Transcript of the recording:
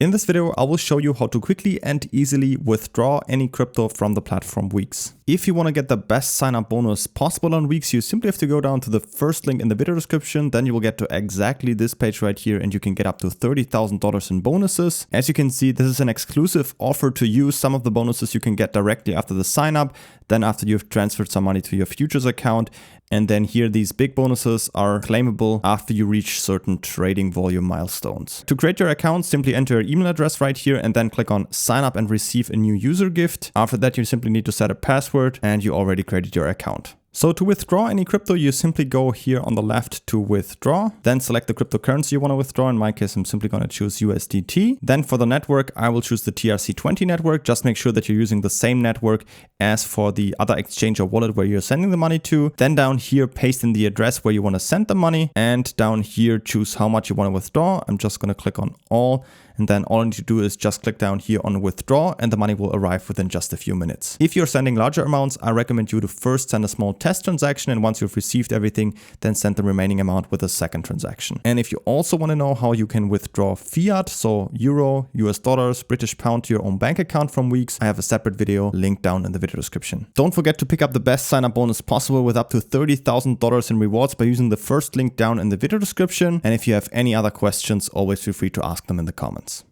In this video, I will show you how to quickly and easily withdraw any crypto from the platform WEEX. If you want to get the best sign-up bonus possible on WEEX, you simply have to go down to the first link in the video description. Then you will get to exactly this page right here, and you can get up to $30,000 in bonuses. As you can see, this is an exclusive offer to use. Some of the bonuses you can get directly after the sign-up, then after you've transferred some money to your futures account. And then here, these big bonuses are claimable after you reach certain trading volume milestones. To create your account, simply enter your email address right here and then click on sign up and receive a new user gift. After that, you simply need to set a password and you already created your account. So to withdraw any crypto, you simply go here on the left to withdraw, then select the cryptocurrency you want to withdraw. In my case, I'm simply going to choose USDT. Then for the network, I will choose the TRC20 network. Just make sure that you're using the same network as for the other exchange or wallet where you're sending the money to. Then down here, paste in the address where you want to send the money. And down here, choose how much you want to withdraw. I'm just going to click on all. And then all I need to do is just click down here on withdraw and the money will arrive within just a few minutes. If you're sending larger amounts, I recommend you to first send a small test transaction, and once you've received everything, then send the remaining amount with a second transaction. And if you also want to know how you can withdraw fiat, so euro, US dollars, British pound to your own bank account from WEEX, I have a separate video linked down in the video description. Don't forget to pick up the best sign-up bonus possible with up to $30,000 in rewards by using the first link down in the video description. And if you have any other questions, always feel free to ask them in the comments.